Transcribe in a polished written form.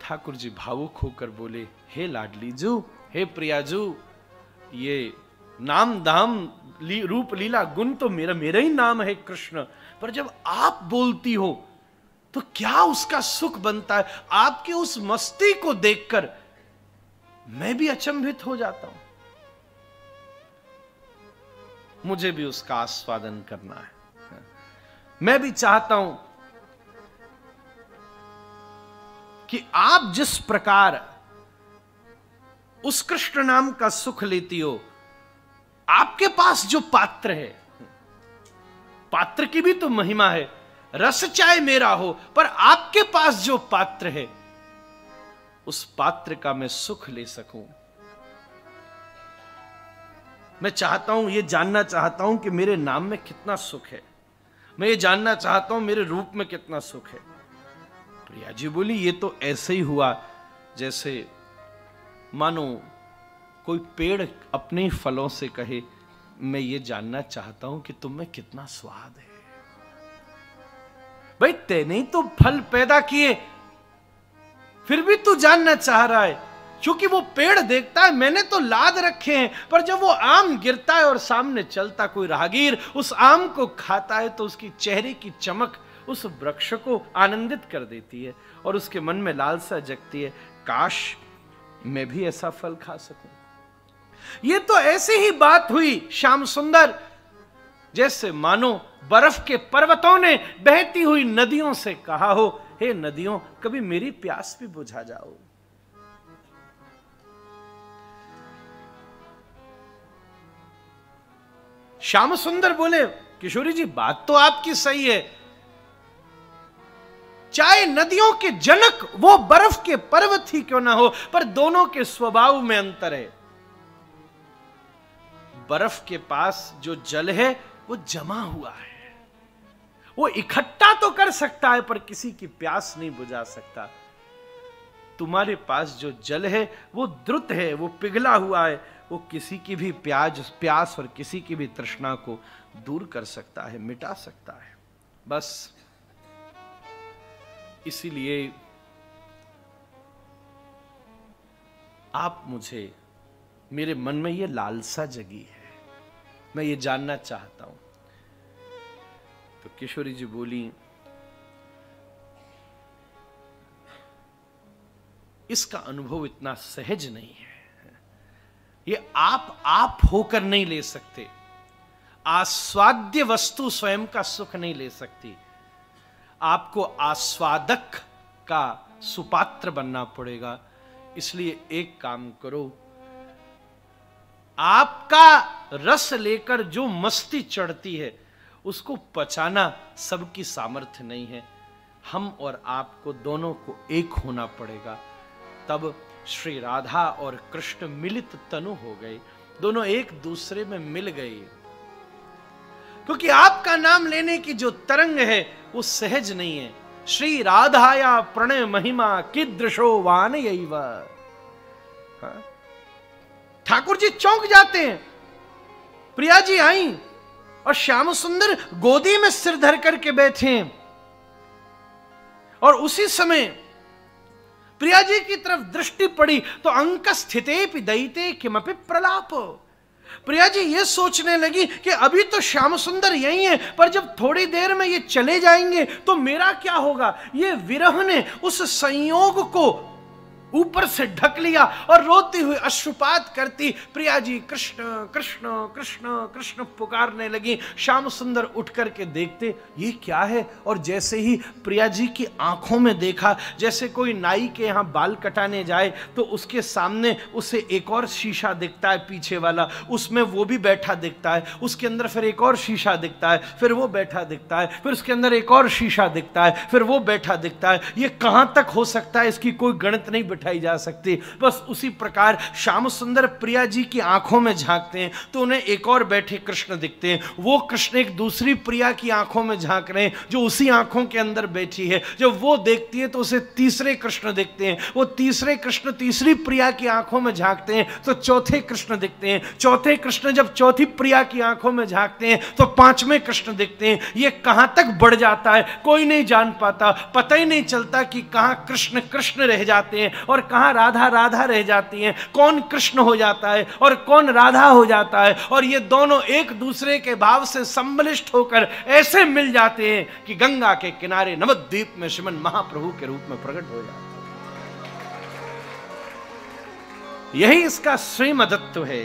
ठाकुर जी भावुक होकर बोले, हे लाडली जू, हे प्रियाजू, ये नाम दाम रूप लीला गुण तो मेरा ही नाम है कृष्ण, पर जब आप बोलती हो तो क्या उसका सुख बनता है। आपकी उस मस्ती को देखकर मैं भी अचंभित हो जाता हूं, मुझे भी उसका आस्वादन करना है। मैं भी चाहता हूं कि आप जिस प्रकार उस कृष्ण नाम का सुख लेती हो, आपके पास जो पात्र है, पात्र की भी तो महिमा है। रस चाहे मेरा हो, पर आपके पास जो पात्र है, उस पात्र का मैं सुख ले सकूं। मैं चाहता हूं, ये जानना चाहता हूं कि मेरे नाम में कितना सुख है। मैं ये जानना चाहता हूं मेरे रूप में कितना सुख है। प्रिया जी बोली, ये तो ऐसे ही हुआ जैसे मानो कोई पेड़ अपने फलों से कहे, मैं ये जानना चाहता हूं कि तुम में कितना स्वाद है। भाई तैने तो फल पैदा किए, फिर भी तू जानना चाह रहा है। क्योंकि वो पेड़ देखता है मैंने तो लाद रखे हैं, पर जब वो आम गिरता है और सामने चलता कोई राहगीर उस आम को खाता है तो उसकी चेहरे की चमक उस वृक्ष को आनंदित कर देती है और उसके मन में लालसा जगती है, काश मैं भी ऐसा फल खा सकूं। ये तो ऐसी ही बात हुई श्याम सुंदर, जैसे मानो बर्फ के पर्वतों ने बहती हुई नदियों से कहा हो, हे नदियों कभी मेरी प्यास भी बुझा जाओ। श्याम सुंदर बोले, किशोरी जी बात तो आपकी सही है, चाहे नदियों के जनक वो बर्फ के पर्वत ही क्यों ना हो, पर दोनों के स्वभाव में अंतर है। बर्फ के पास जो जल है वो जमा हुआ है, वो इकट्ठा तो कर सकता है पर किसी की प्यास नहीं बुझा सकता। तुम्हारे पास जो जल है वो द्रुत है, वो पिघला हुआ है, वो किसी की भी प्यास और किसी की भी तृष्णा को दूर कर सकता है, मिटा सकता है। बस इसीलिए आप मुझे, मेरे मन में ये लालसा जगी है, मैं ये जानना चाहता हूं। तो किशोरी जी बोली, इसका अनुभव इतना सहज नहीं है, ये आप होकर नहीं ले सकते। आस्वाद्य वस्तु स्वयं का सुख नहीं ले सकती, आपको आस्वादक का सुपात्र बनना पड़ेगा। इसलिए एक काम करो, आपका रस लेकर जो मस्ती चढ़ती है उसको पचाना सबकी सामर्थ्य नहीं है। हम और आपको दोनों को एक होना पड़ेगा, तब श्री राधा और कृष्ण मिलित तनु हो गए, दोनों एक दूसरे में मिल गए। क्योंकि आपका नाम लेने की जो तरंग है वो सहज नहीं है। श्री राधाया प्रणय महिमा कीदृशो वानयैव। ठाकुर जी चौंक जाते हैं। प्रिया जी आई और श्याम सुंदर गोदी में सिर धर करके बैठे हैं, और उसी समय प्रिया जी की तरफ दृष्टि पड़ी तो अंक स्थिते दयिते किमपि प्रलाप। प्रिया जी ये सोचने लगी कि अभी तो श्याम सुंदर यही है, पर जब थोड़ी देर में ये चले जाएंगे तो मेरा क्या होगा। ये विरह ने उस संयोग को ऊपर से ढक लिया और रोती हुई अश्रुपात करती प्रिया जी कृष्ण कृष्ण कृष्ण कृष्ण पुकारने लगी। श्याम सुंदर उठ करके देखते ये क्या है, और जैसे ही प्रिया जी की आंखों में देखा, जैसे कोई नाई के यहाँ बाल कटाने जाए तो उसके सामने उसे एक और शीशा दिखता है पीछे वाला, उसमें वो भी बैठा दिखता है, उसके अंदर फिर एक और शीशा दिखता है, फिर वो बैठा दिखता है, फिर उसके अंदर एक और शीशा दिखता है, फिर वो बैठा दिखता है। ये कहाँ तक हो सकता है, इसकी कोई गणित नहीं उठाई जा सकती। बस उसी प्रकार श्याम सुंदर प्रिया जी की आंखों में झांकते हैं तो उन्हें एक और बैठे कृष्ण दिखते हैं। वो कृष्ण एक दूसरी प्रिया की आंखों में झांक रहे हैं जो उसी आंखों के अंदर बैठी है। जब वो देखती है तो उसे तीसरे कृष्ण दिखते हैं। वो तीसरे कृष्ण तीसरी प्रिया की आंखों में झांकते हैं तो चौथे कृष्ण दिखते हैं। चौथे कृष्ण जब चौथी प्रिया की आंखों में झांकते हैं तो पांचवें कृष्ण दिखते हैं। ये कहां तक बढ़ जाता है कोई नहीं जान पाता। पता ही नहीं चलता कि कहां कृष्ण कृष्ण रह जाते हैं और कहां राधा राधा रह जाती हैं। कौन कृष्ण हो जाता है और कौन राधा हो जाता है, और ये दोनों एक दूसरे के भाव से सम्मिलित होकर ऐसे मिल जाते हैं कि गंगा के किनारे नवद्वीप में श्रीमन महाप्रभु के रूप में प्रकट हो जाते हैं। यही इसका श्रीमदत्व है।